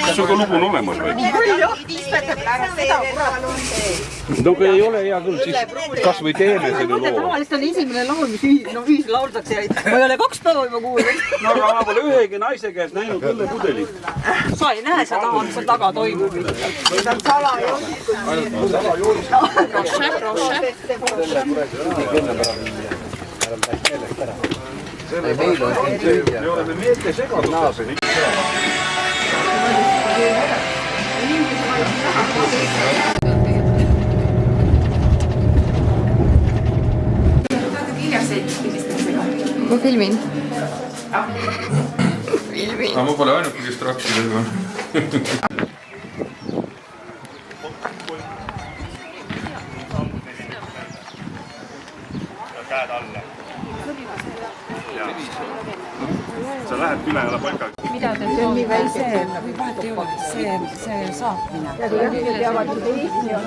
Kas sul ka lugu on olemas või? No kui ei ole hea küll, siis kas või teeme selle loo. Tavaliselt on esimene laul, mis ühis lauldakse. Ma ei ole 2 päeva juba kuulnud. No aga ma pole ühegi naise käest näinud õllepudelit. Sa ei näe seda, mis seal taga toimub. See on salajoodikud. Me oleme meelte segaduses. Ma filmin. Aga ma pole ainuke, kes traksida juba. Käed alla. Sa lähed ülejala paikaga. Mida te teete? Vahet ei ole, see saatmine. Ja kui jah, teavad, et Eesti on.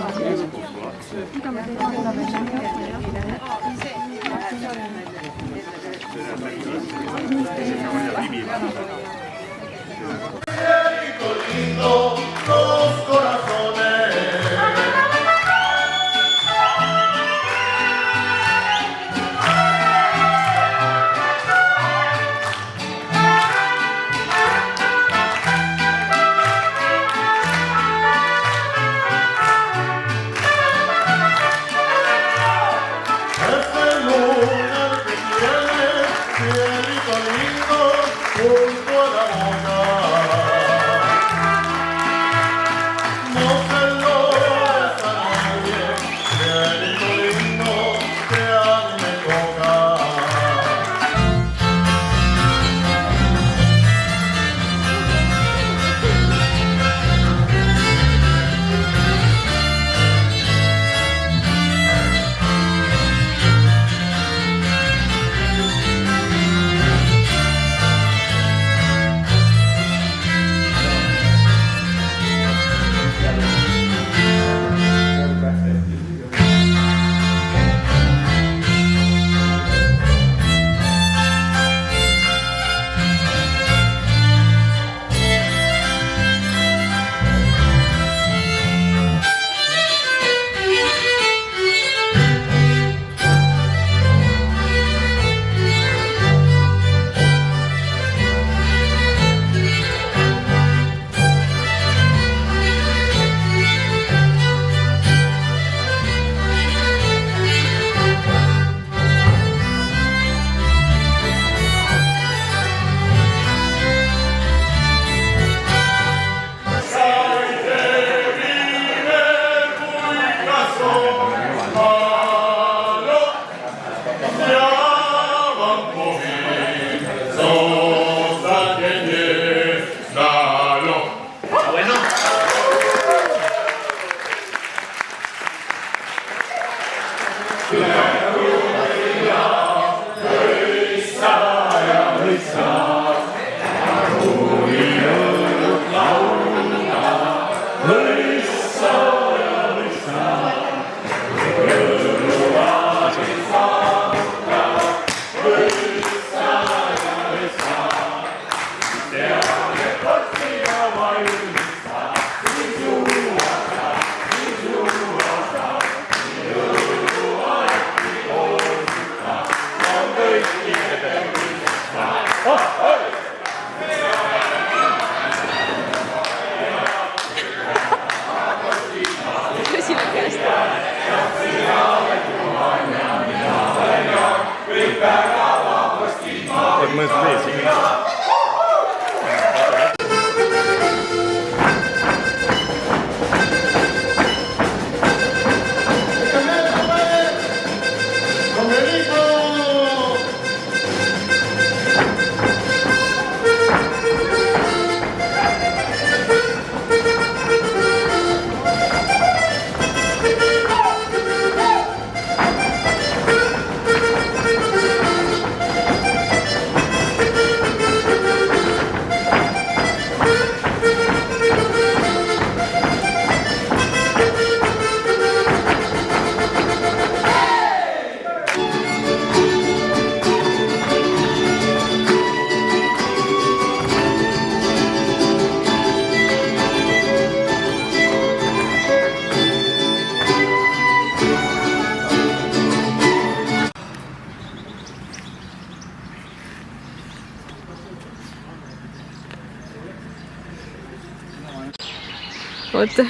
oota.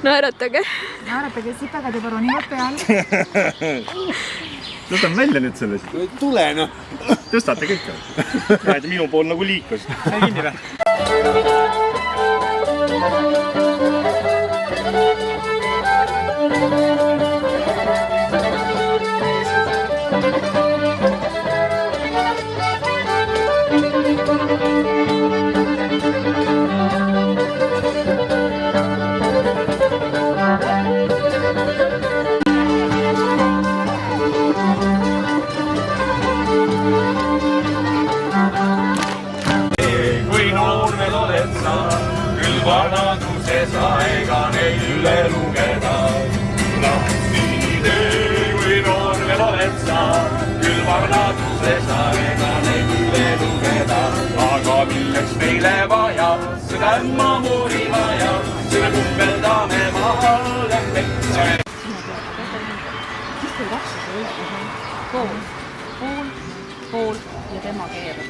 Naeratage. Naeratage sipegade parunivad peal. Tõstan välja nüüd selle siis. Tule noh. Tõstate kõik. Näed, minu pool nagu liikus. Näe kinni või? Vanaduse sa ega neid üle lugeda. Lapsini kui noor veel oled sa, küll vanaduse sa ega neid üle lugeda. Aga milleks meile vaja, seda ämmamuuri vaja, selle kumbeldame maha metsa. Pool ja tema keerab.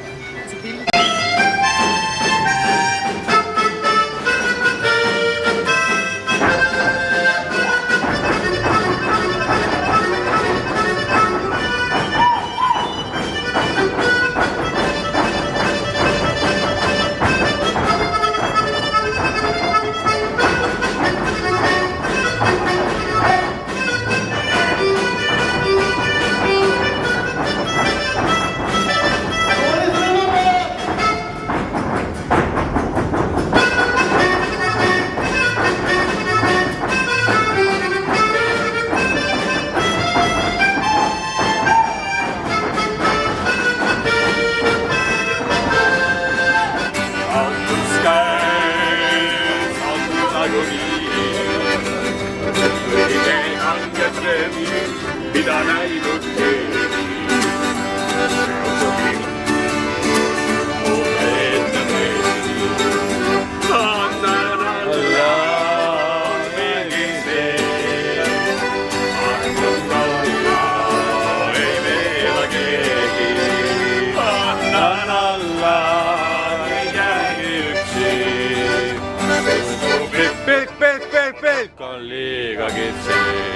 Mida näinud keegi. Ette meeldi, annan alla meeldise. Armust alla ei meela keegi. Annan alla ei jäägi üksi. Pelk on liiga kitsi.